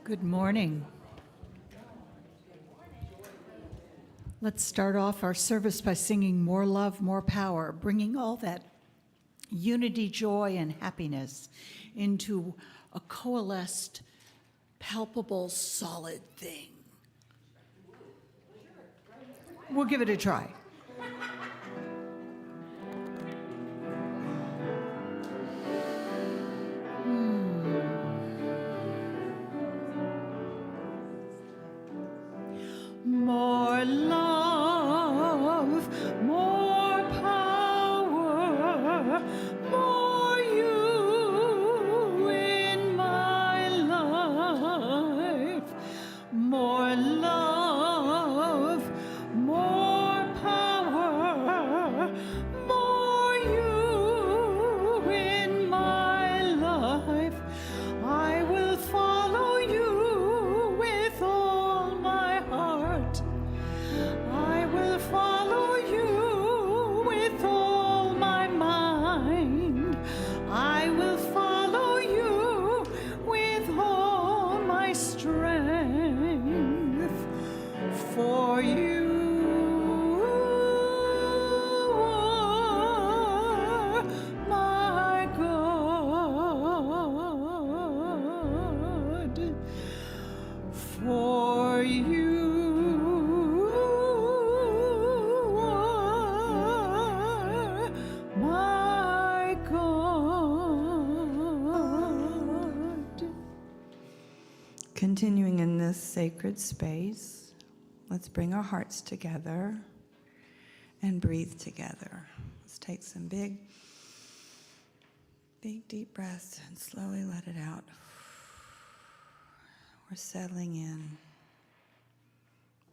Good morning. Let's start off our service by singing More Love, More Power, bringing all that unity, joy, and happiness into a coalesced, palpable, solid thing. We'll give it a try. More love, more power, more you in my life. More love, more power, more you in my life. I will follow you with all my heart. I will follow you with all my mind. I will follow you with all my strength. For you are my God. For you are my God. Continuing in this sacred space, let's bring our hearts together and breathe together. Let's take some big, deep breaths and slowly let it out. We're settling in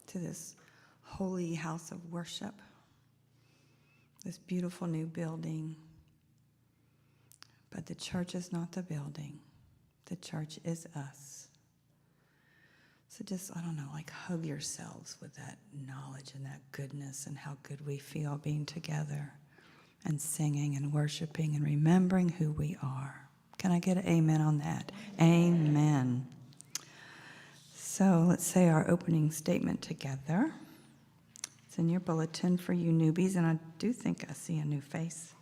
to this holy house of worship, this beautiful new building. But the church is not the building. The church is us. So just, like hug yourselves with that knowledge and that goodness and how good we feel being together and singing and worshiping and remembering who we are. Can I get an amen on that? Amen. So let's say our opening statement together. It's in your bulletin for you newbies, and I do think I see a new face.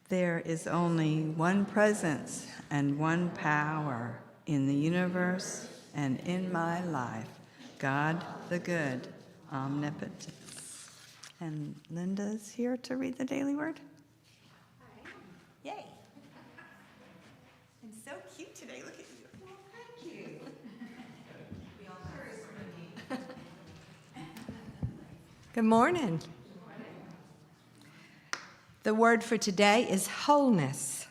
There is only one presence and one power in the universe and in my life, God the good, omnipotent. And Linda's here to read the daily word. Hi. Yay. I'm so cute today. Look at you. Well, thank you. Good morning. The word for today is wholeness.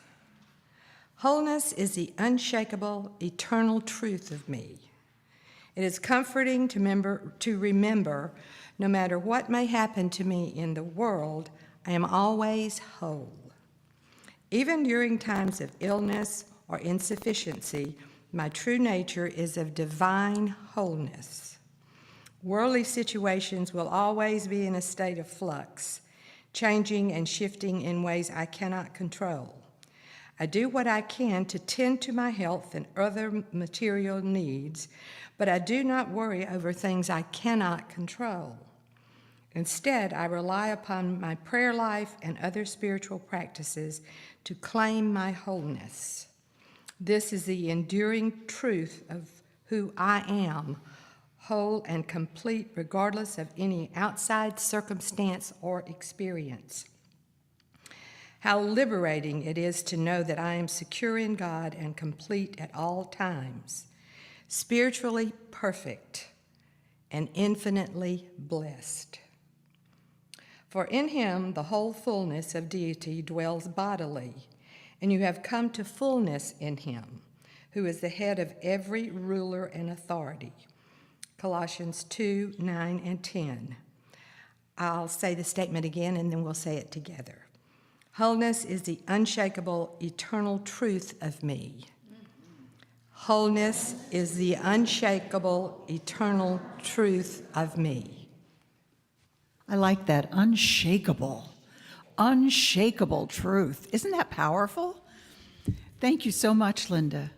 Wholeness is the unshakable, eternal truth of me. It is comforting to remember, no matter what may happen to me in the world, I am always whole. Even during times of illness or insufficiency, my true nature is of divine wholeness. Worldly situations will always be in a state of flux, changing and shifting in ways I cannot control. I do what I can to tend to my health and other material needs, but I do not worry over things I cannot control. Instead, I rely upon my prayer life and other spiritual practices to claim my wholeness. This is the enduring truth of who I am, whole and complete regardless of any outside circumstance or experience. How liberating it is to know that I am secure in God and complete at all times, spiritually perfect and infinitely blessed. For in him the whole fullness of deity dwells bodily, and you have come to fullness in him, who is the head of every ruler and authority. Colossians 2, 9, and 10. I'll say the statement again, and then we'll say it together. Wholeness is the unshakable, eternal truth of me. Wholeness is the unshakable, eternal truth of me. I like that, unshakable truth. Isn't that powerful? Thank you so much, Linda.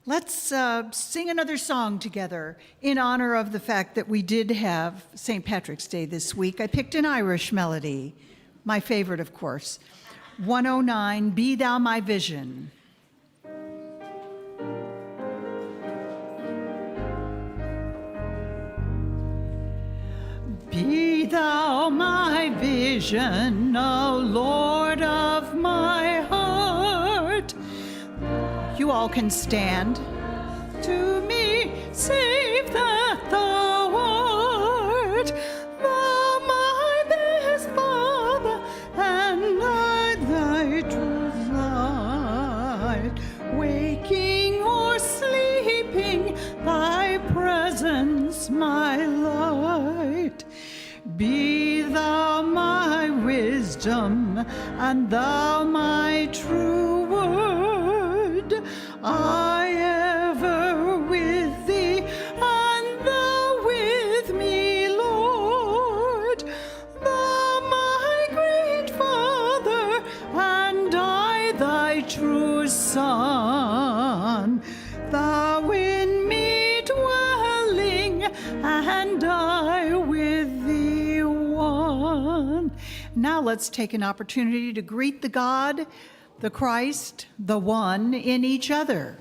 Let's sing another song together in honor of the fact that we did have St. Patrick's Day this week. I picked an Irish melody, my favorite, of course. 109, Be Thou My Vision. Be thou my vision, O Lord of my heart. You all can stand. To me, save that thou art. Thou my best Father, and I thy true light. Waking or sleeping, thy presence my light. Be thou my wisdom, and thou my true word. I ever with thee, and thou with me, Lord. Thou my great Father, and I thy true Son. Thou in me dwelling, and I with thee one. Now let's take an opportunity to greet the God, the Christ, the one in each other.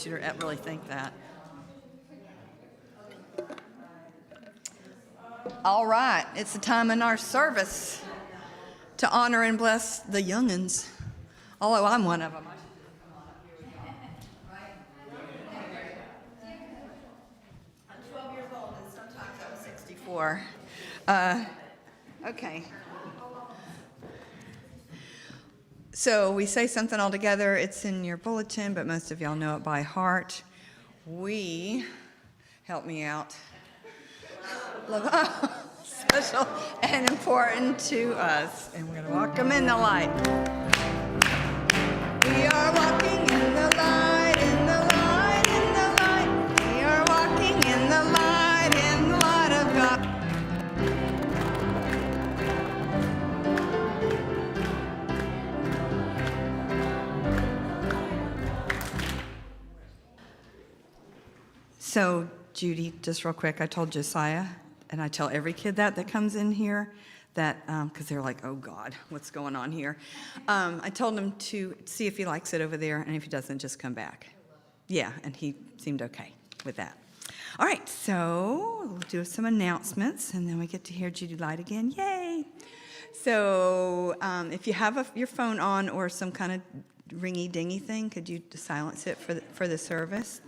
You to really think that. All right, it's the time in our service to honor and bless the young'uns. Although I'm one of them. I'm 12 years old, and sometimes I'm 64. Okay. So we say something all together. It's in your bulletin, but most of y'all know it by heart. We, help me out, love, special and important to us. And we're going to walk them in the light. We are walking in the light, in the light, in the light. We are walking in the light of God. So, Judy, just real quick, I told Josiah, and I tell every kid that comes in here, that, because they're like, oh God, what's going on here? I told him to see if he likes it over there, and if he doesn't, just come back. yeah, and he seemed okay with that. All right, so we'll do some announcements, and then we get to hear Judy Light again. Yay! So if you have your phone on or some kind of ringy-dingy thing, could you silence it for the service?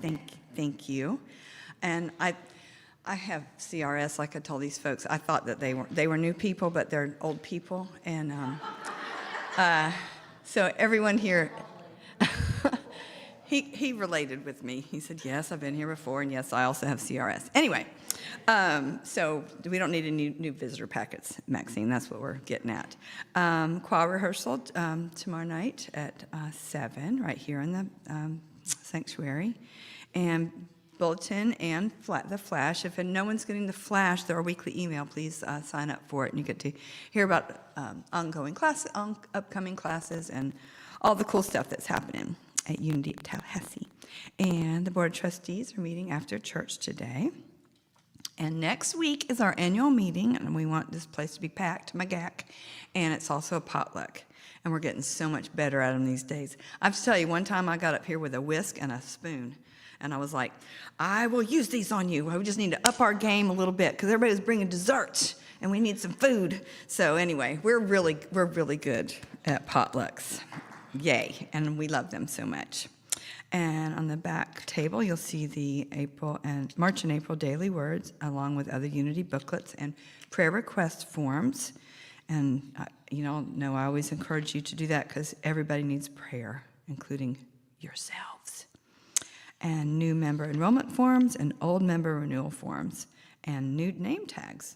Thank you. And I have CRS, like I told these folks. I thought that they were new people, but they're old people. And so everyone here, he related with me. He said, yes, I've been here before, and yes, I also have CRS. Anyway, so we don't need any new visitor packets, Maxine. That's what we're getting at. Choir rehearsal tomorrow night at 7, right here in the sanctuary. And bulletin and the flash. If no one's getting the flash, our weekly email, please sign up for it, and you get to hear about upcoming classes and all the cool stuff that's happening at Unity at Tallahassee. And the Board of Trustees are meeting after church today. And next week is our annual meeting, and we want this place to be packed, MAGAC, and it's also a potluck. And we're getting so much better at them these days. I have to tell you, one time I got up here with a whisk and a spoon, and I was like, I will use these on you. We just need to up our game a little bit, because everybody was bringing desserts, and we need some food. So anyway, we're really good at potlucks. Yay, and we love them so much. And on the back table, you'll see the March and April daily words, along with other Unity booklets and prayer request forms. And you know, I always encourage you to do that, because everybody needs prayer, including yourselves. And new member enrollment forms and old member renewal forms and new name tags.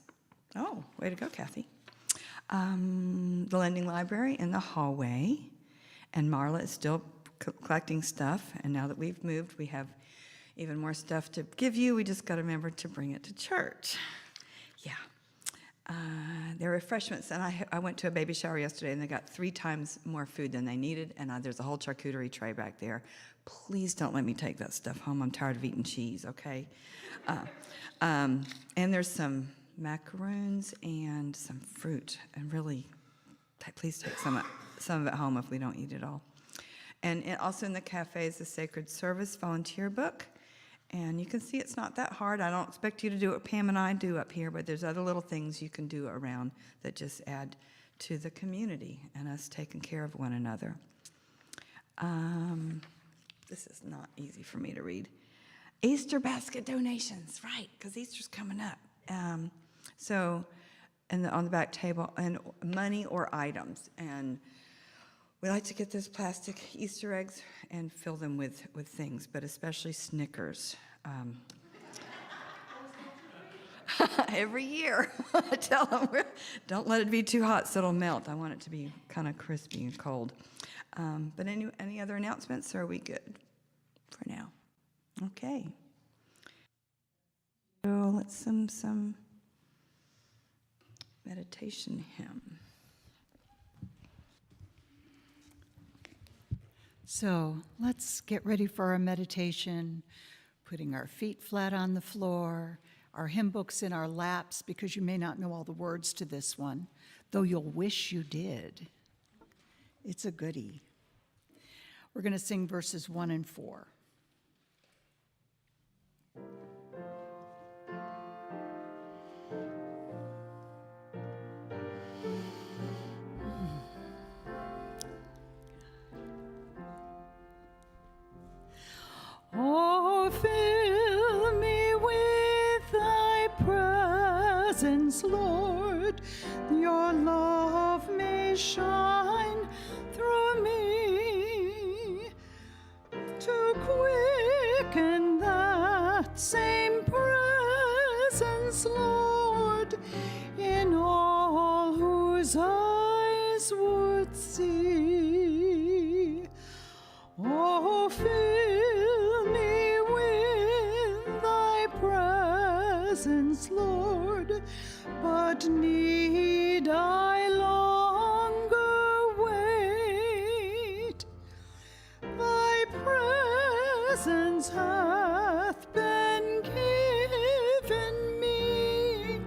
Oh, way to go, Kathy. The lending library in the hallway. And Marla is still collecting stuff, and now that we've moved, we have even more stuff to give you. We just got to remember to bring it to church. Yeah. There are refreshments, and I went to a baby shower yesterday, and they got 3 times more food than they needed, and there's a whole charcuterie tray back there. Please don't let me take that stuff home. I'm tired of eating cheese, okay? And there's some macaroons and some fruit, and really, please take some of it home if we don't eat it all. And also in the cafe is the Sacred Service volunteer book. And you can see it's not that hard. I don't expect you to do what Pam and I do up here, but there's other little things you can do around that just add to the community and us taking care of one another. This is not easy for me to read. Easter basket donations, right, because Easter's coming up. So on the back table, and money or items. And we like to get those plastic Easter eggs and fill them with things, but especially Snickers. Every year, I tell them, don't let it be too hot so it'll melt. I want it to be kind of crispy and cold. But any other announcements, or are we good for now? Okay. So let's some meditation hymn. So let's get ready for our meditation, putting our feet flat on the floor, our hymn books in our laps, because you may not know all the words to this one, though you'll wish you did. It's a goodie. We're going to sing verses 1 and 4. Oh, fill me with thy presence, Lord. Your love may shine through me to quicken that same presence, Lord, in all whose eyes would see. Oh, fill me with thy presence, Lord, but need I longer wait? Thy presence hath been given me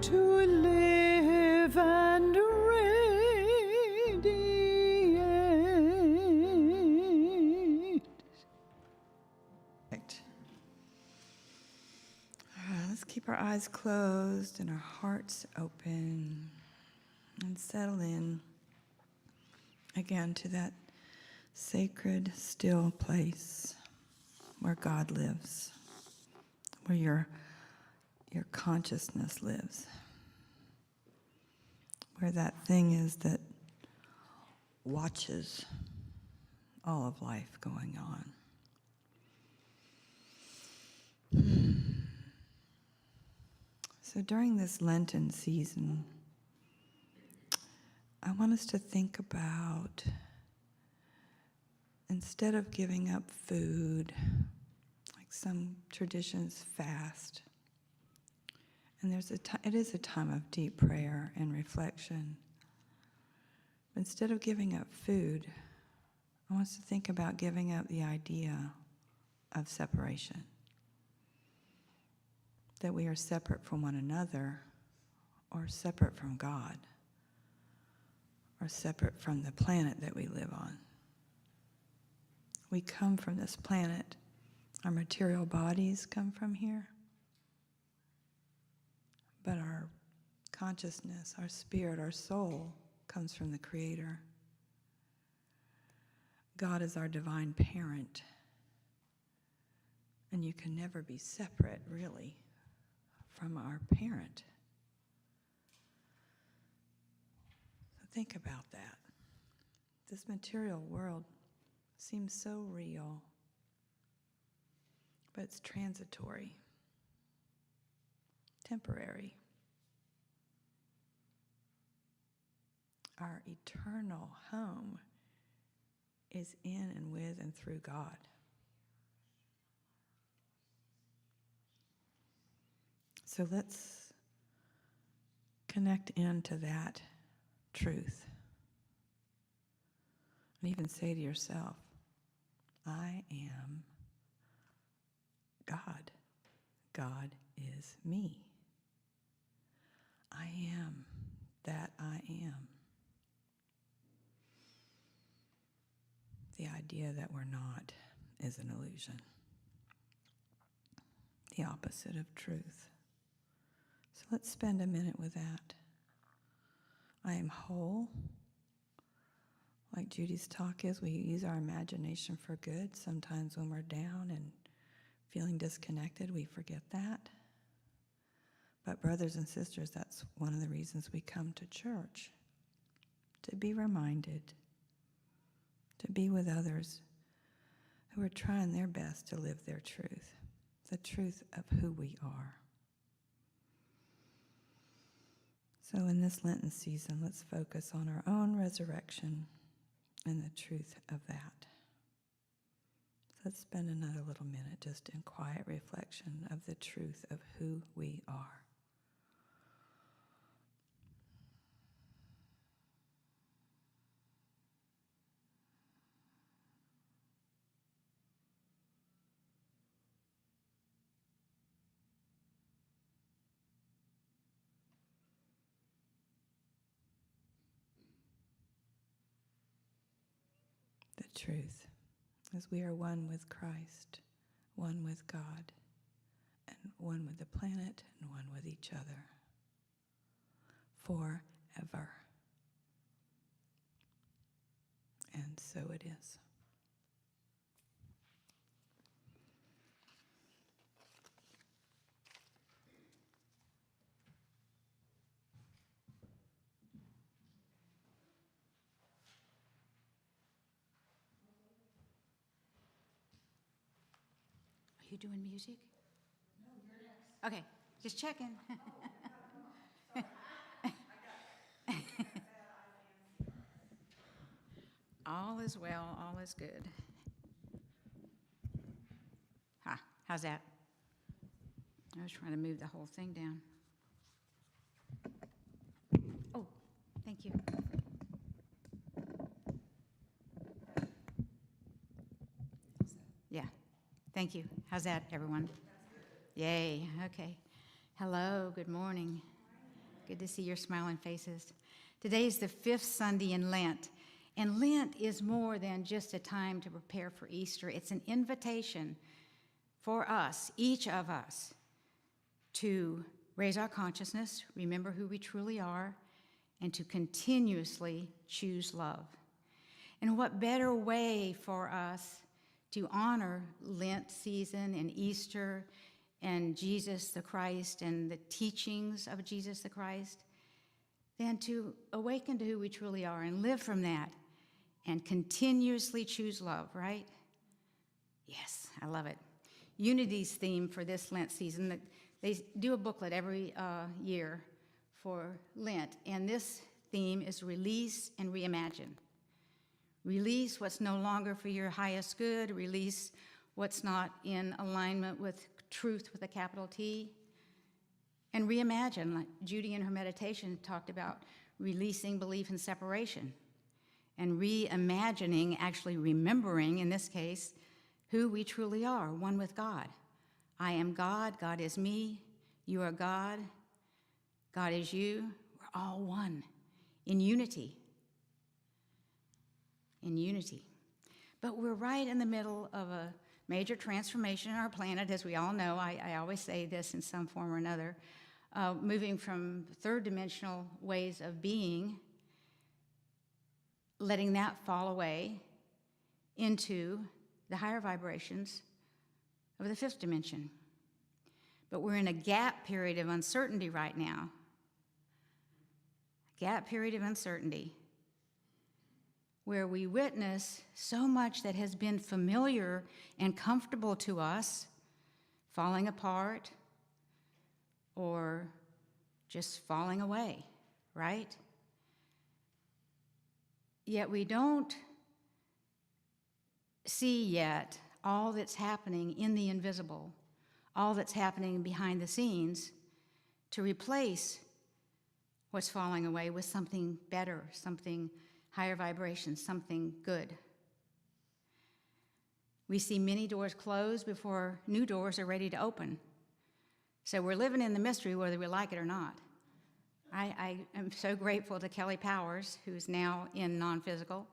to live and radiate. keep our eyes closed and our hearts open and settle in again to that sacred, still place where God lives, where your consciousness lives, where that thing is that watches all of life going on. So during this Lenten season, I want us to think about, instead of giving up food, like some traditions fast, and it is a time of deep prayer and reflection. Instead of giving up food, I want us to think about giving up the idea of separation. That we are separate from one another, or separate from God, or separate from the planet that we live on. We come from this planet. Our material bodies come from here. But our consciousness, our spirit, our soul comes from the Creator. God is our divine parent. And you can never be separate, really, from our parent. So think about that. This material world seems so real, but it's transitory, temporary. Our eternal home is in and with and through God. So let's connect into that truth. And even say to yourself, I am God. God is me. I am that I am. The idea that we're not is an illusion. The opposite of truth. So let's spend a minute with that. I am whole. Like Judy's talk is, we use our imagination for good. Sometimes when we're down and feeling disconnected, we forget that. But brothers and sisters, that's one of the reasons we come to church. To be reminded, to be with others who are trying their best to live their truth, the truth of who we are. So in this Lenten season, let's focus on our own resurrection and the truth of that. So let's spend another little minute just in quiet reflection of the truth of who we are. The truth is we are one with Christ, one with God, and one with the planet, and one with each other. Forever. And so it is. Are you doing music? No, you're next. Okay, just checking. All is well, all is good. How's that? I was trying to move the whole thing down. Oh, thank you. Yeah, thank you. How's that, everyone? Yay, okay. Hello, good morning. Good to see your smiling faces. Today is the 5th Sunday in Lent, and Lent is more than just a time to prepare for Easter. It's an invitation for us, each of us, to raise our consciousness, remember who we truly are, and to continuously choose love. And what better way for us to honor Lent season and Easter and Jesus the Christ and the teachings of Jesus the Christ than to awaken to who we truly are and live from that and continuously choose love, right? Yes, I love it. Unity's theme for this Lent season, that they do a booklet every year for Lent, and this theme is release and reimagine. Release what's no longer for your highest good, release what's not in alignment with truth with a capital T, and reimagine, like Judy in her meditation talked about releasing belief in separation, and reimagining, actually remembering, in this case, who we truly are, one with God. I am God, God is me, you are God, God is you. We're all one, in unity. In unity. But we're right in the middle of a major transformation in our planet, as we all know. I always say this in some form or another, moving from third-dimensional ways of being, letting that fall away into the higher vibrations of the fifth dimension. But we're in a gap period of uncertainty right now. Gap period of uncertainty, where we witness so much that has been familiar and comfortable to us falling apart or just falling away, right? Yet we don't see yet all that's happening in the invisible, all that's happening behind the scenes to replace what's falling away with something better, something higher vibration, something good. We see many doors close before new doors are ready to open. So we're living in the mystery whether we like it or not. I am so grateful to Kelly Powers, who's now in non-physical,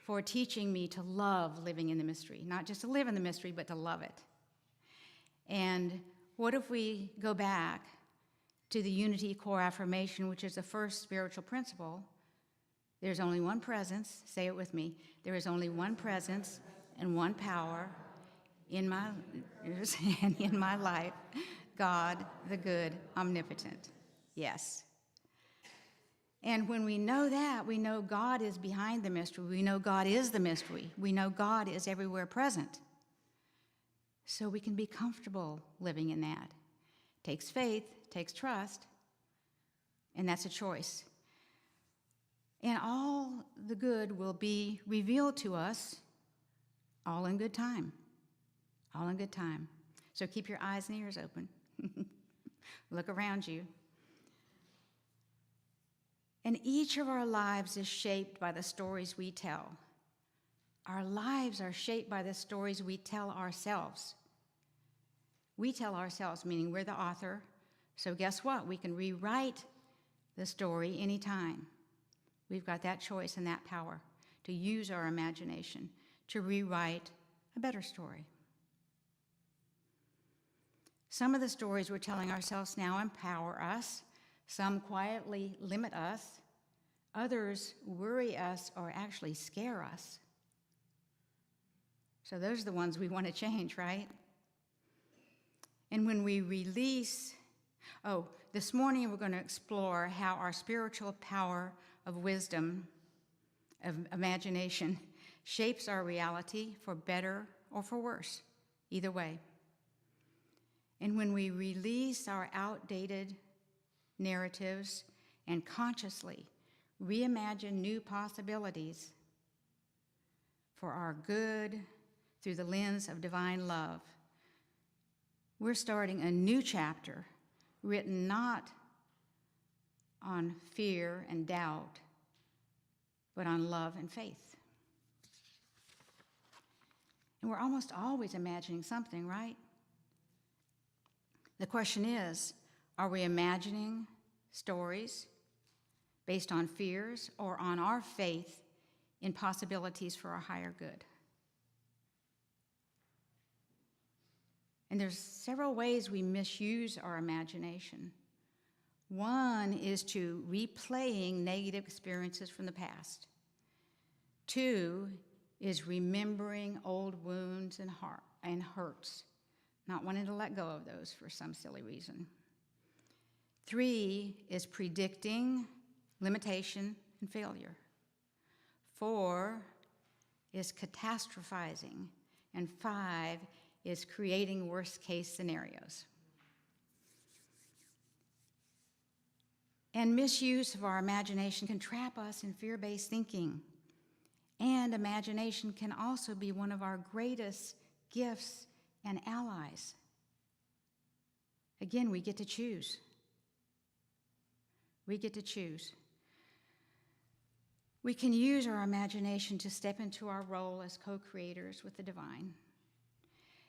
for teaching me to love living in the mystery, not just to live in the mystery, but to love it. And what if we go back to the unity core affirmation, which is the first spiritual principle? There's only one presence, say it with me, there is only one presence and one power in my life, God, the good, omnipotent. Yes. And when we know that, we know God is behind the mystery. We know God is the mystery. We know God is everywhere present. So we can be comfortable living in that. Takes faith, takes trust, and that's a choice. And all the good will be revealed to us all in good time. All in good time. So keep your eyes and ears open. Look around you. And each of our lives is shaped by the stories we tell. Our lives are shaped by the stories we tell ourselves. We tell ourselves, meaning we're the author. So guess what? We can rewrite the story anytime. We've got that choice and that power to use our imagination to rewrite a better story. Some of the stories we're telling ourselves now empower us. Some quietly limit us. Others worry us or actually scare us. So those are the ones we want to change, right? And when we release, this morning we're going to explore how our spiritual power of wisdom, of imagination, shapes our reality for better or for worse, either way. And when we release our outdated narratives and consciously reimagine new possibilities for our good through the lens of divine love, we're starting a new chapter written not on fear and doubt, but on love and faith. And we're almost always imagining something, right? The question is, are we imagining stories based on fears or on our faith in possibilities for our higher good? And there's several ways we misuse our imagination. One is to replaying negative experiences from the past. Two is remembering old wounds and hurts, not wanting to let go of those for some silly reason. Three is predicting limitation and failure. Four is catastrophizing. And five is creating worst-case scenarios. And misuse of our imagination can trap us in fear-based thinking. And imagination can also be one of our greatest gifts and allies. Again, we get to choose. We get to choose. We can use our imagination to step into our role as co-creators with the divine.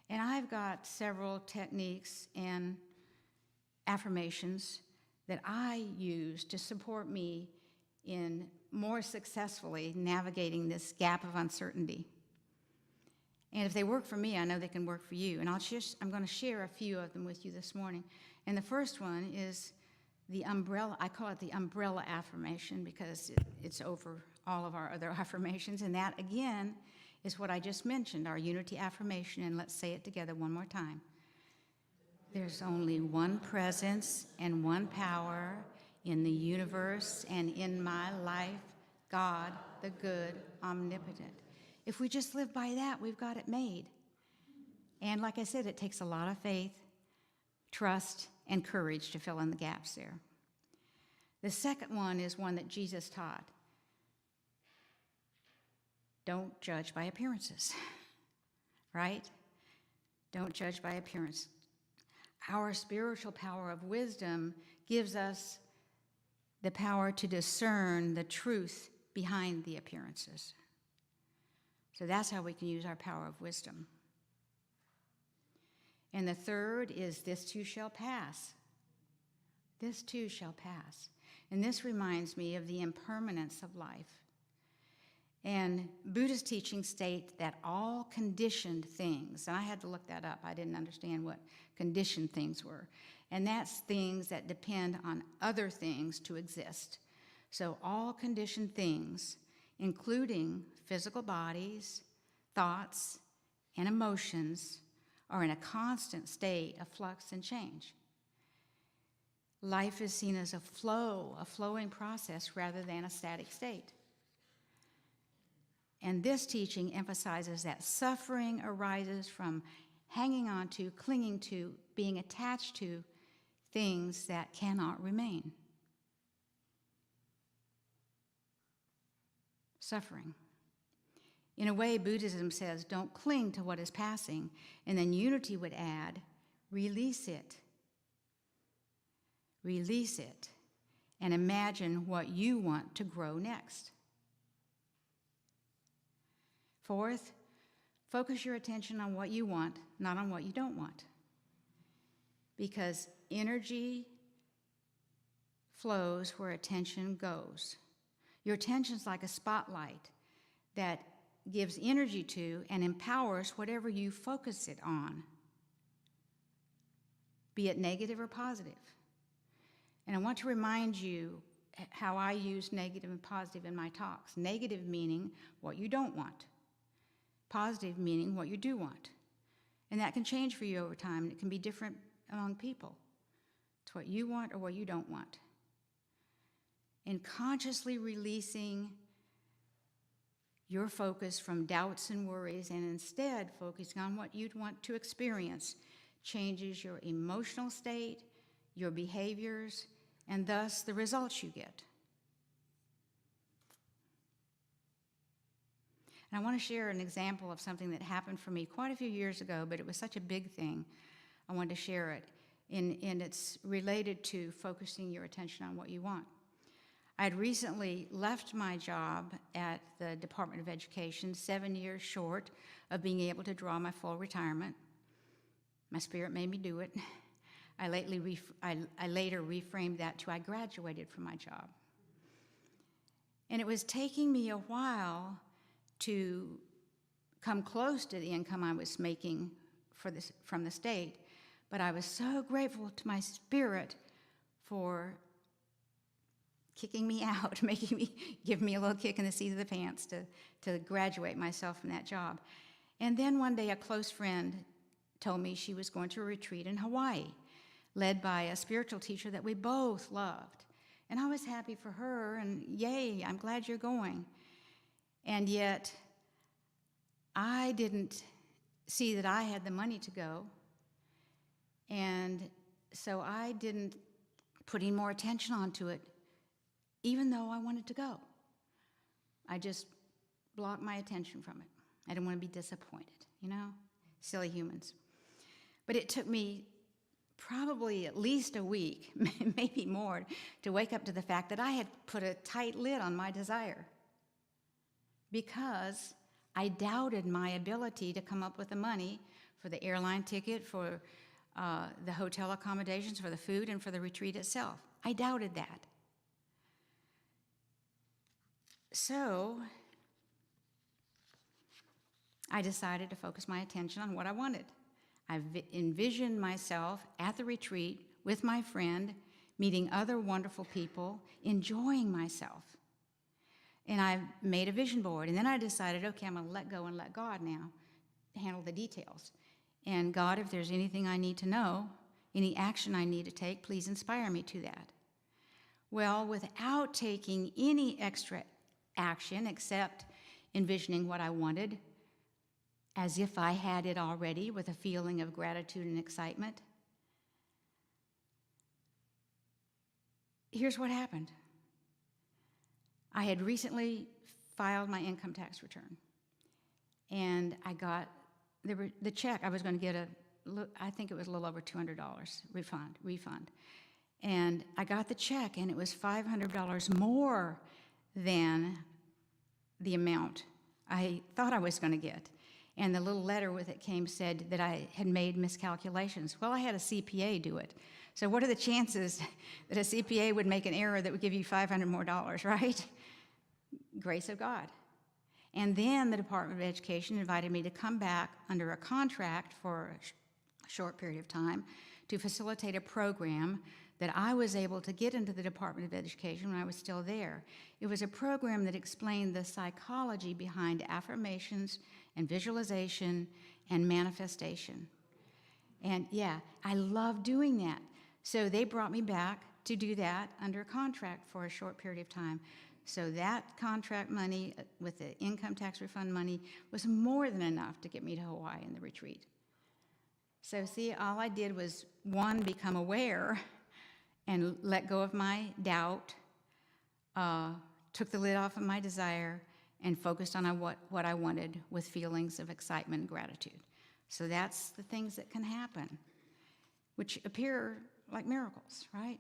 And I've got several techniques and affirmations that I use to support me in more successfully navigating this gap of uncertainty. And if they work for me, I know they can work for you. And I'm going to share a few of them with you this morning. And the first one is the umbrella. I call it the umbrella affirmation because it's over all of our other affirmations. And that, again, is what I just mentioned, our unity affirmation. And let's say it together one more time. There's only one presence and one power in the universe and in my life, God, the good, omnipotent. If we just live by that, we've got it made. And like I said, it takes a lot of faith, trust, and courage to fill in the gaps there. The second one is one that Jesus taught. Don't judge by appearances, right? Don't judge by appearance. Our spiritual power of wisdom gives us the power to discern the truth behind the appearances. So that's how we can use our power of wisdom. And the third is, this too shall pass. This too shall pass. And this reminds me of the impermanence of life. And Buddhist teachings state that all conditioned things, and I had to look that up, I didn't understand what conditioned things were, and that's things that depend on other things to exist. So all conditioned things, including physical bodies, thoughts, and emotions, are in a constant state of flux and change. Life is seen as a flow, a flowing process rather than a static state. And this teaching emphasizes that suffering arises from hanging on to, clinging to, being attached to things that cannot remain. Suffering. In a way, Buddhism says, don't cling to what is passing, and then unity would add, release it. Release it, and imagine what you want to grow next. Fourth, focus your attention on what you want, not on what you don't want. Because energy flows where attention goes. Your attention's like a spotlight that gives energy to and empowers whatever you focus it on, be it negative or positive. And I want to remind you how I use negative and positive in my talks. Negative meaning what you don't want. Positive meaning what you do want. And that can change for you over time, and it can be different among people. It's what you want or what you don't want. And consciously releasing your focus from doubts and worries and instead focusing on what you'd want to experience changes your emotional state, your behaviors, and thus the results you get. And I want to share an example of something that happened for me quite a few years ago, but it was such a big thing. I wanted to share it. And it's related to focusing your attention on what you want. I had recently left my job at the Department of Education, 7 years short of being able to draw my full retirement. My spirit made me do it. I later reframed that to I graduated from my job. And it was taking me a while to come close to the income I was making from the state, but I was so grateful to my spirit for kicking me out, give me a little kick in the seat of the pants to graduate myself from that job. And then one day a close friend told me she was going to a retreat in Hawaii, led by a spiritual teacher that we both loved. And I was happy for her, and yay, I'm glad you're going. And yet, I didn't see that I had the money to go, and so I didn't put any more attention onto it, even though I wanted to go. I just blocked my attention from it. I didn't want to be disappointed, you know? Silly humans. But it took me probably at least a week, maybe more, to wake up to the fact that I had put a tight lid on my desire because I doubted my ability to come up with the money for the airline ticket, for the hotel accommodations, for the food, and for the retreat itself. I doubted that. So I decided to focus my attention on what I wanted. I envisioned myself at the retreat with my friend, meeting other wonderful people, enjoying myself. And I made a vision board, and then I decided, okay, I'm going to let go and let God now handle the details. And God, if there's anything I need to know, any action I need to take, please inspire me to that. Well, without taking any extra action except envisioning what I wanted, as if I had it already, with a feeling of gratitude and excitement, here's what happened. I had recently filed my income tax return, and I got the check. I was going to get I think it was a little over $200 refund. And I got the check, and it was $500 more than the amount I thought I was going to get. And the little letter with it said that I had made miscalculations. Well, I had a CPA do it. So what are the chances that a CPA would make an error that would give you $500 more, right? Grace of God. And then the Department of Education invited me to come back under a contract for a short period of time to facilitate a program that I was able to get into the Department of Education when I was still there. It was a program that explained the psychology behind affirmations and visualization and manifestation. And yeah, I love doing that. So they brought me back to do that under contract for a short period of time. So that contract money with the income tax refund money was more than enough to get me to Hawaii and the retreat. So see, all I did was, one, become aware and let go of my doubt, took the lid off of my desire, and focused on what I wanted with feelings of excitement and gratitude. So that's the things that can happen, which appear like miracles, right?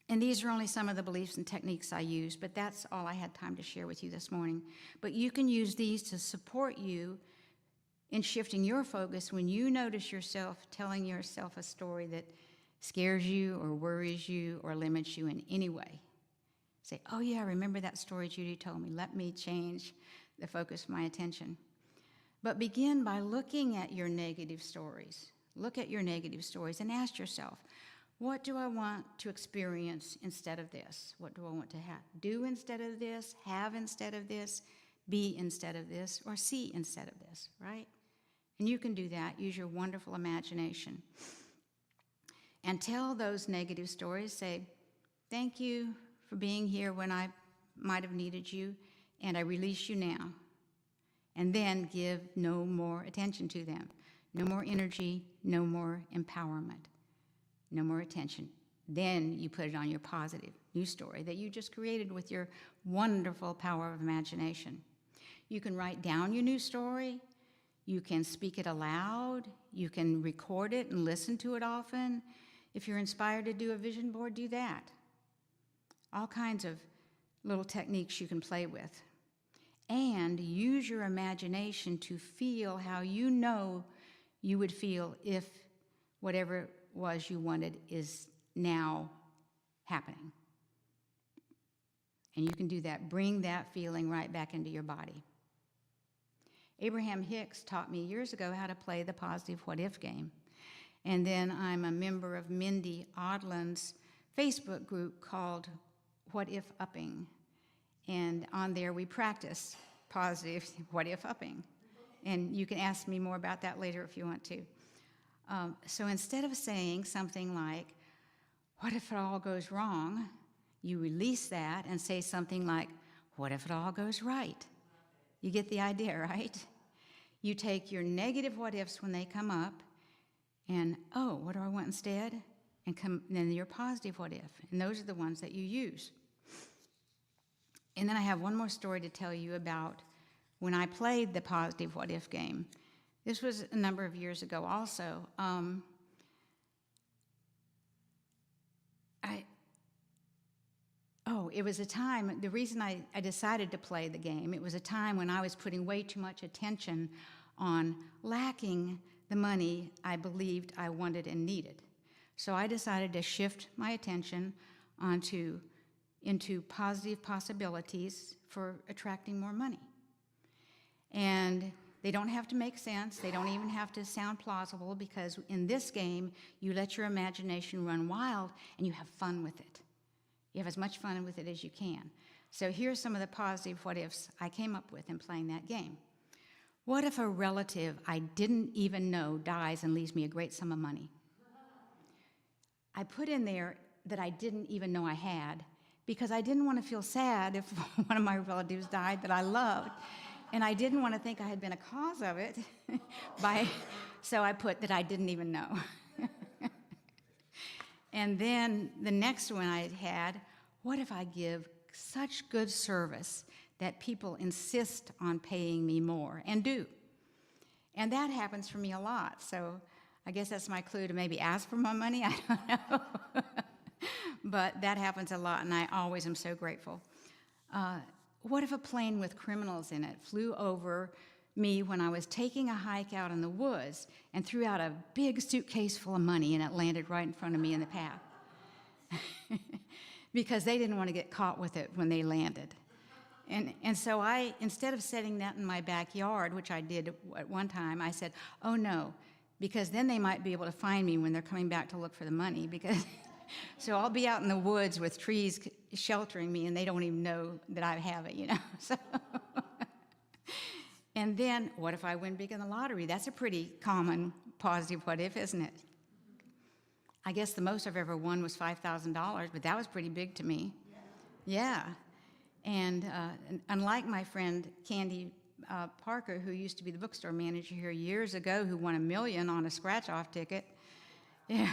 And these are only some of the beliefs and techniques I use, but that's all I had time to share with you this morning. But you can use these to support you in shifting your focus when you notice yourself telling yourself a story that scares you or worries you or limits you in any way. Say, oh yeah, I remember that story Judy told me. Let me change the focus of my attention. But begin by looking at your negative stories. Look at your negative stories and ask yourself, what do I want to experience instead of this? What do I want to do instead of this, have instead of this, be instead of this, or see instead of this, right? And you can do that. Use your wonderful imagination. And tell those negative stories. Say, thank you for being here when I might have needed you, and I release you now. And then give no more attention to them. No more energy, no more empowerment, no more attention. Then you put it on your positive new story that you just created with your wonderful power of imagination. You can write down your new story. You can speak it aloud. You can record it and listen to it often. If you're inspired to do a vision board, do that. All kinds of little techniques you can play with. And use your imagination to feel how you know you would feel if whatever it was you wanted is now happening. And you can do that. Bring that feeling right back into your body. Abraham Hicks taught me years ago how to play the positive what if game. And then I'm a member of Mindy Odland's Facebook group called What If Upping. And on there we practice positive what if upping. And you can ask me more about that later if you want to. So instead of saying something like, what if it all goes wrong? You release that and say something like, what if it all goes right? You get the idea, right? You take your negative what ifs when they come up and, oh, what do I want instead? And then your positive what if. And those are the ones that you use. And then I have one more story to tell you about when I played the positive what if game. This was a number of years ago also. It was a time, the reason I decided to play the game, it was a time when I was putting way too much attention on lacking the money I believed I wanted and needed. So I decided to shift my attention into positive possibilities for attracting more money. And they don't have to make sense. They don't even have to sound plausible, because in this game, you let your imagination run wild and you have fun with it. You have as much fun with it as you can. So here's some of the positive what ifs I came up with in playing that game. What if a relative I didn't even know dies and leaves me a great sum of money? I put in there that I didn't even know I had, because I didn't want to feel sad if one of my relatives died that I loved. And I didn't want to think I had been a cause of it, so I put that I didn't even know. And then the next one I had, what if I give such good service that people insist on paying me more, and do? And that happens for me a lot, so I guess that's my clue to maybe ask for my money, I don't know. But that happens a lot, and I always am so grateful. What if a plane with criminals in it flew over me when I was taking a hike out in the woods and threw out a big suitcase full of money, and it landed right in front of me in the path? Because they didn't want to get caught with it when they landed. And so I, instead of setting that in my backyard, which I did at one time, I said, oh no, because then they might be able to find me when they're coming back to look for the money, because so I'll be out in the woods with trees sheltering me, and they don't even know that I have it, you know. So and then, what if I win big in the lottery? That's a pretty common positive what if, isn't it? I guess the most I've ever won was $5,000, but that was pretty big to me. Yeah. And unlike my friend Candy Parker, who used to be the bookstore manager here years ago, who won $1 million on a scratch-off ticket. Yeah.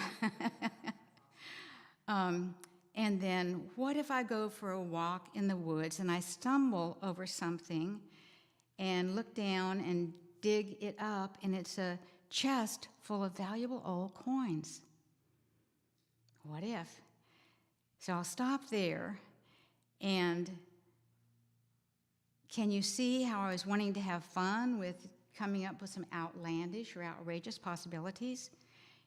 And then, what if I go for a walk in the woods and I stumble over something and look down and dig it up, and it's a chest full of valuable old coins? What if? So I'll stop there, and can you see how I was wanting to have fun with coming up with some outlandish or outrageous possibilities?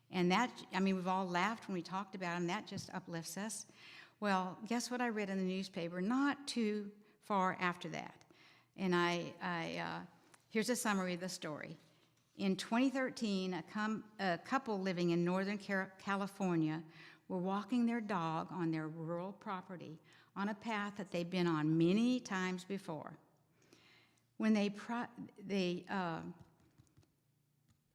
And that, I mean, we've all laughed when we talked about them. That just uplifts us. Well, guess what I read in the newspaper not too far after that? And here's a summary of the story. In 2013, a couple living in Northern California were walking their dog on their rural property on a path that they'd been on many times before. When they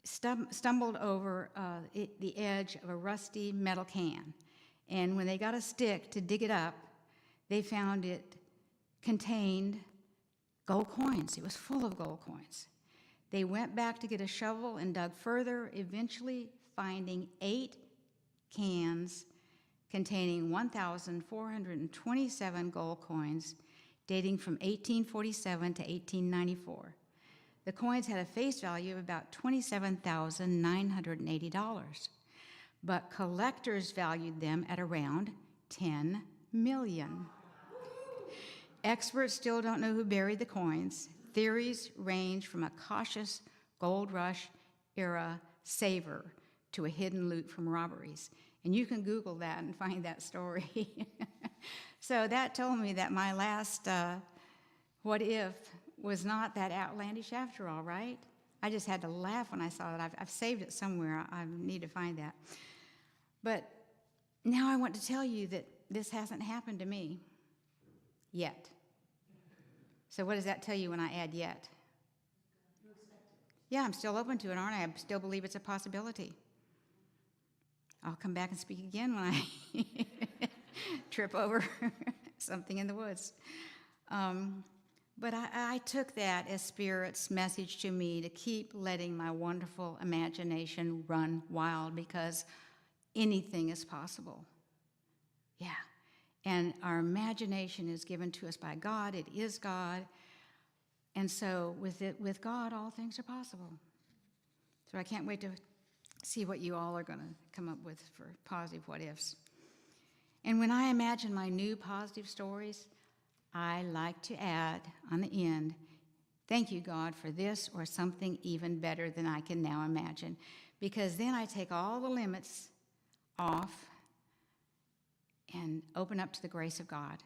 stumbled over the edge of a rusty metal can, and when they got a stick to dig it up, they found it contained gold coins. It was full of gold coins. They went back to get a shovel and dug further, eventually finding 8 cans containing 1,427 gold coins dating from 1847 to 1894. The coins had a face value of about $27,980, but collectors valued them at around $10 million. Experts still don't know who buried the coins. Theories range from a cautious gold rush era saver to a hidden loot from robberies. And you can Google that and find that story. So that told me that my last what if was not that outlandish after all, right? I just had to laugh when I saw it. I've saved it somewhere. I need to find that. But now I want to tell you that this hasn't happened to me yet. So what does that tell you when I add yet? Yeah, I'm still open to it, aren't I? I still believe it's a possibility. I'll come back and speak again when I trip over something in the woods. But I took that as Spirit's message to me to keep letting my wonderful imagination run wild, because anything is possible. Yeah. And our imagination is given to us by God. It is God. And so with God, all things are possible. So I can't wait to see what you all are going to come up with for positive what-ifs. And when I imagine my new positive stories, I like to add on the end, thank you, God, for this or something even better than I can now imagine. Because then I take all the limits off and open up to the grace of God.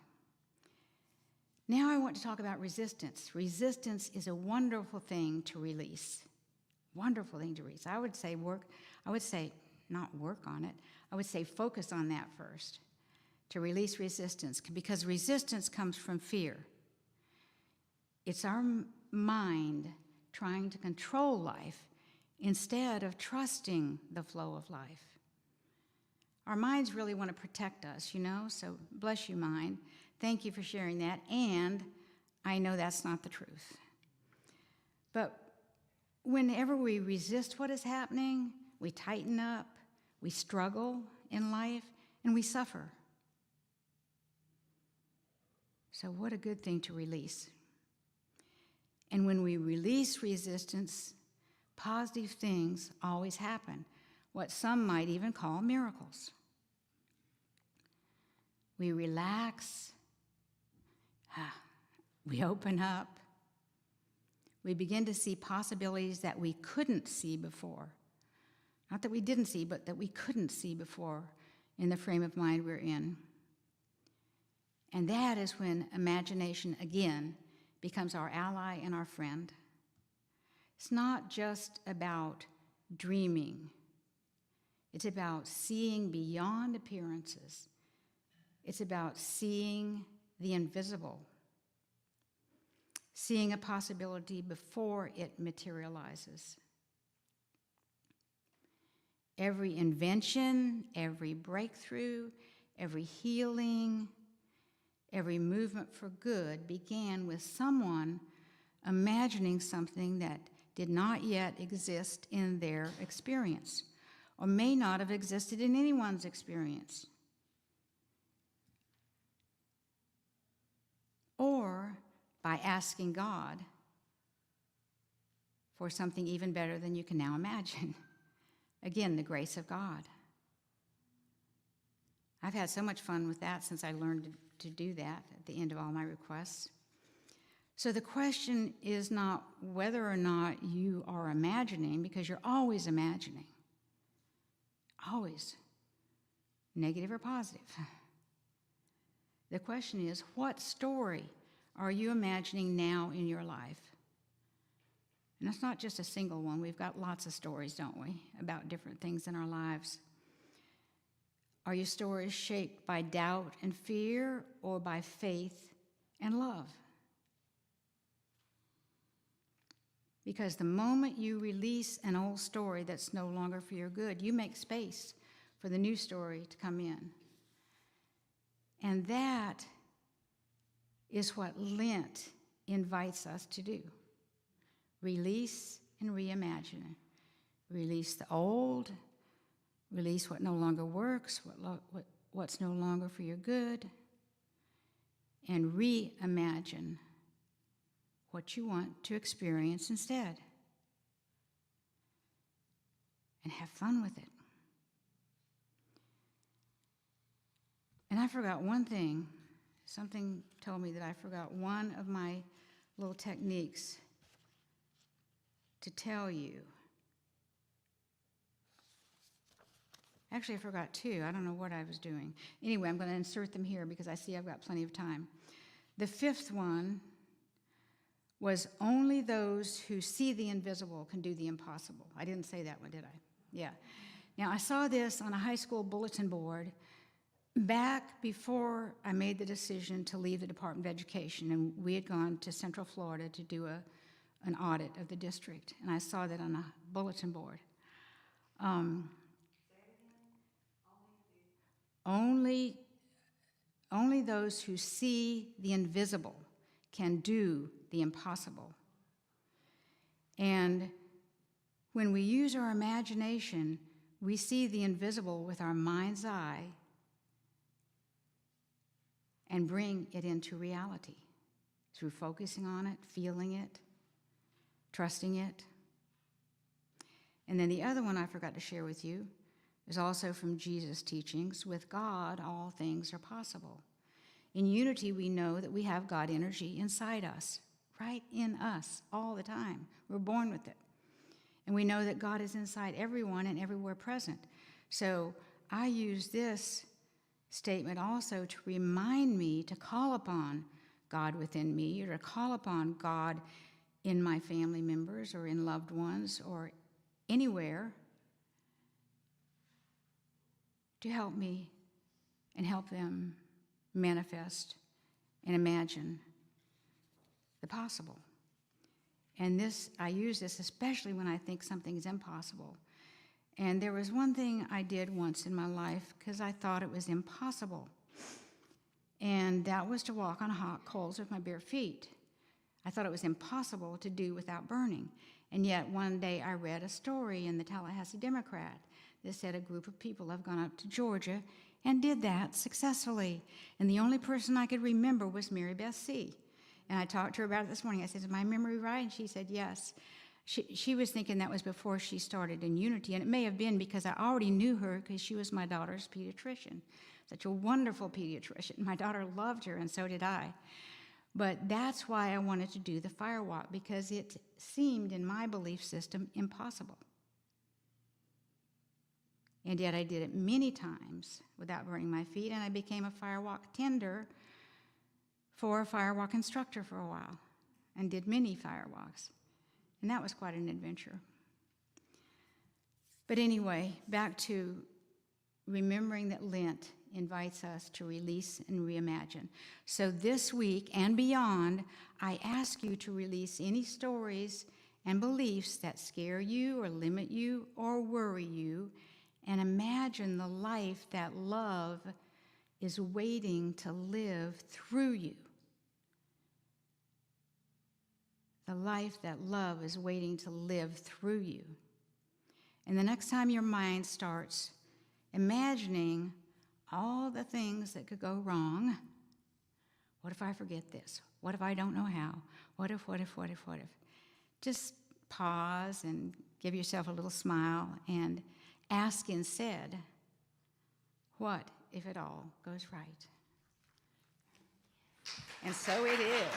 Now I want to talk about resistance. Resistance is a wonderful thing to release. Wonderful thing to release. I would say not work on it. I would say focus on that first, to release resistance, because resistance comes from fear. It's our mind trying to control life instead of trusting the flow of life. Our minds really want to protect us, so bless you, mind. Thank you for sharing that, and I know that's not the truth. But whenever we resist what is happening, we tighten up, we struggle in life, and we suffer. So what a good thing to release. And when we release resistance, positive things always happen, what some might even call miracles. We relax, we open up, we begin to see possibilities that we couldn't see before. Not that we didn't see, but that we couldn't see before in the frame of mind we're in. And that is when imagination, again, becomes our ally and our friend. It's not just about dreaming. It's about seeing beyond appearances. It's about seeing the invisible, seeing a possibility before it materializes. Every invention, every breakthrough, every healing, every movement for good began with someone imagining something that did not yet exist in their experience, or may not have existed in anyone's experience. Or by asking God for something even better than you can now imagine. Again, the grace of God. I've had so much fun with that since I learned to do that at the end of all my requests. So the question is not whether or not you are imagining, because you're always imagining. Always. Negative or positive. The question is, what story are you imagining now in your life? And it's not just a single one. We've got lots of stories, don't we, about different things in our lives. Are your stories shaped by doubt and fear, or by faith and love? Because the moment you release an old story that's no longer for your good, you make space for the new story to come in. And that is what Lent invites us to do. Release and reimagine. Release the old, release what no longer works, what's no longer for your good, and reimagine what you want to experience instead. And have fun with it. And I forgot one thing. Something told me that I forgot one of my little techniques to tell you. Actually, I forgot two. I don't know what I was doing. Anyway, I'm going to insert them here because I see I've got plenty of time. The fifth one was only those who see the invisible can do the impossible. I didn't say that one, did I? Yeah. Now, I saw this on a high school bulletin board back before I made the decision to leave the Department of Education, and we had gone to Central Florida to do an audit of the district, and I saw that on a bulletin board. Only those who see the invisible can do the impossible. And when we use our imagination, we see the invisible with our mind's eye and bring it into reality through focusing on it, feeling it, trusting it. And then the other one I forgot to share with you is also from Jesus' teachings. With God, all things are possible. In unity, we know that we have God energy inside us, right in us, all the time. We're born with it. And we know that God is inside everyone and everywhere present. So I use this statement also to remind me to call upon God within me, or to call upon God in my family members or in loved ones or anywhere, to help me and help them manifest and imagine the possible. And this, I use this especially when I think something is impossible. And there was one thing I did once in my life because I thought it was impossible. And that was to walk on hot coals with my bare feet. I thought it was impossible to do without burning. And yet one day I read a story in the Tallahassee Democrat that said a group of people have gone up to Georgia and did that successfully. And the only person I could remember was Mary Beth C. And I talked to her about it this morning. I said, is my memory right? And she said, yes. She was thinking that was before she started in Unity, and it may have been because I already knew her because she was my daughter's pediatrician. Such a wonderful pediatrician. My daughter loved her, and so did I. But that's why I wanted to do the fire walk, because it seemed, in my belief system, impossible. And yet I did it many times without burning my feet, and I became a firewalk tender for a firewalk instructor for a while, and did many firewalks. And that was quite an adventure. But anyway, back to remembering that Lent invites us to release and reimagine. So this week and beyond, I ask you to release any stories and beliefs that scare you or limit you or worry you, and imagine the life that love is waiting to live through you. The life that love is waiting to live through you. And the next time your mind starts imagining all the things that could go wrong, what if I forget this? What if I don't know how? What if? Just pause and give yourself a little smile and ask instead, what if it all goes right? And so it is.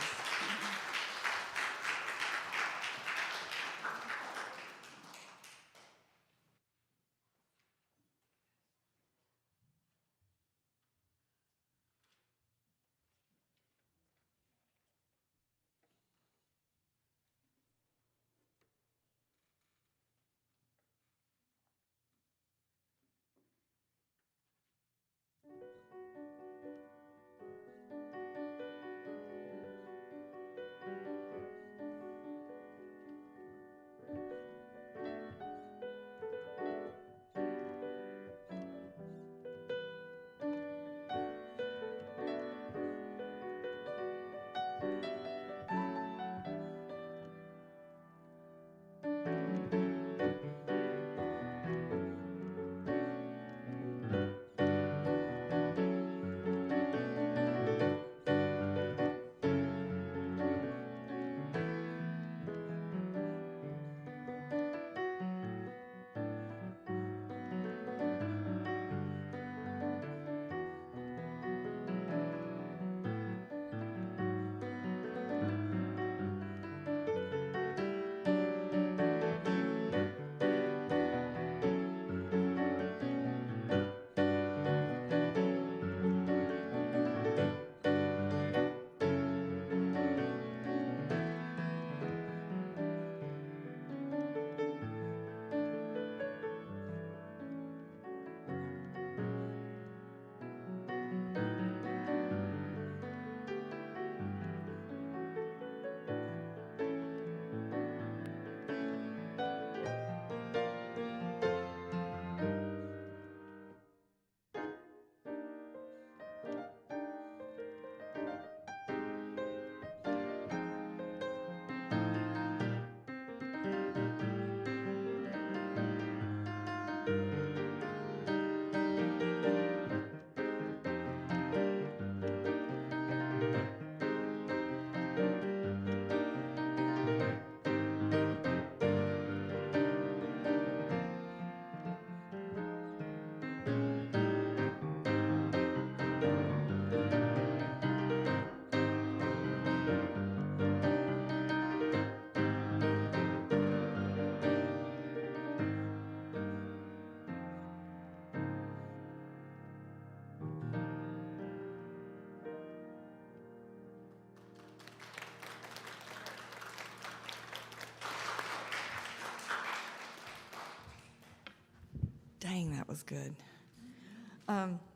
was good.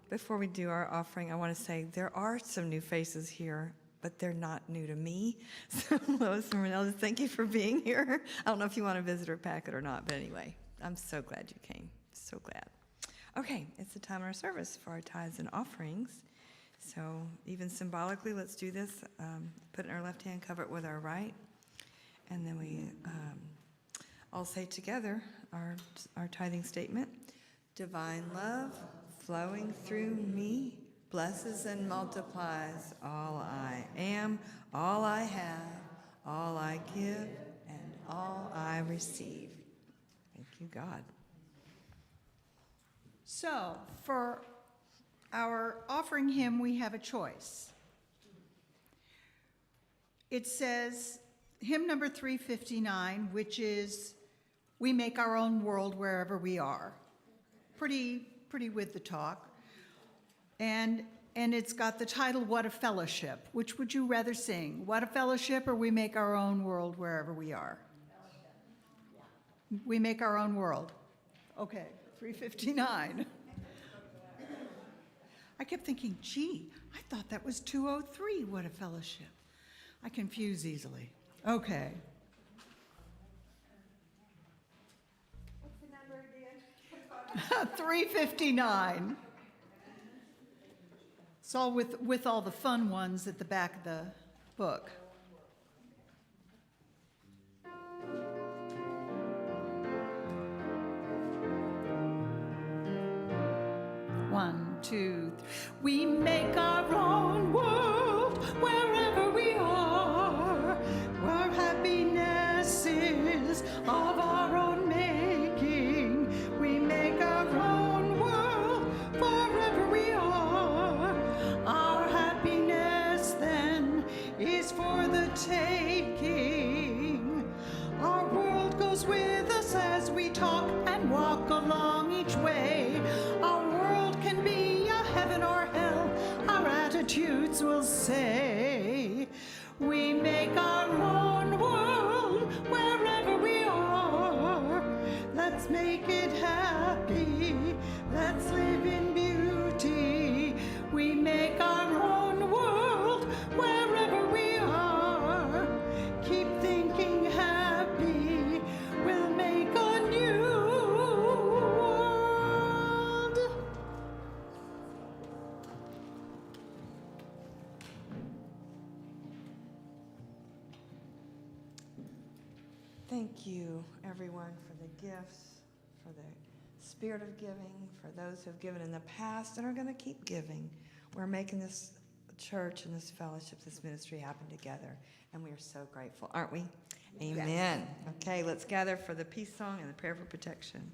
Before we do our offering, I want to say there are some new faces here, but they're not new to me. So Lois and Renelle, thank you for being here. I don't know if you want a visitor packet or not, but anyway, I'm so glad you came. So glad. Okay, it's the time of our service for our tithes and offerings. So even symbolically, let's do this. Put it in our left hand, cover it with our right. And then we all say together our tithing statement. Divine love flowing through me blesses and multiplies all I am, all I have, all I give, and all I receive. Thank you, God. So, for our offering hymn, we have a choice. It says, hymn number 359, which is, "We make our own world wherever we are." Pretty with the talk. And it's got the title, "What a Fellowship." Which would you rather sing? What a Fellowship, or "We make our own world wherever we are"? We make our own world. Okay, 359. I kept thinking, gee, I thought that was 203, What a Fellowship. I confuse easily. Okay. What's the number again? 359. It's all with all the fun ones at the back of the book. One, two, three. We make our own world wherever we are, where happiness is of our own making. We make our own world wherever we are. Our happiness then is for the taking. Our world goes with us as we talk and walk along each way. Our world can be a heaven or hell, our attitudes will say. We make our own world wherever we are. Let's make it happy, let's live in beauty. We make our own world wherever we are. Keep thinking happy, we'll make a new world. Thank you, everyone, for the gifts, for the spirit of giving, for those who have given in the past and are going to keep giving. We're making this church and this fellowship, this ministry happen together, and we are so grateful, aren't we? Amen. Okay, let's gather for the peace song and the prayer for protection.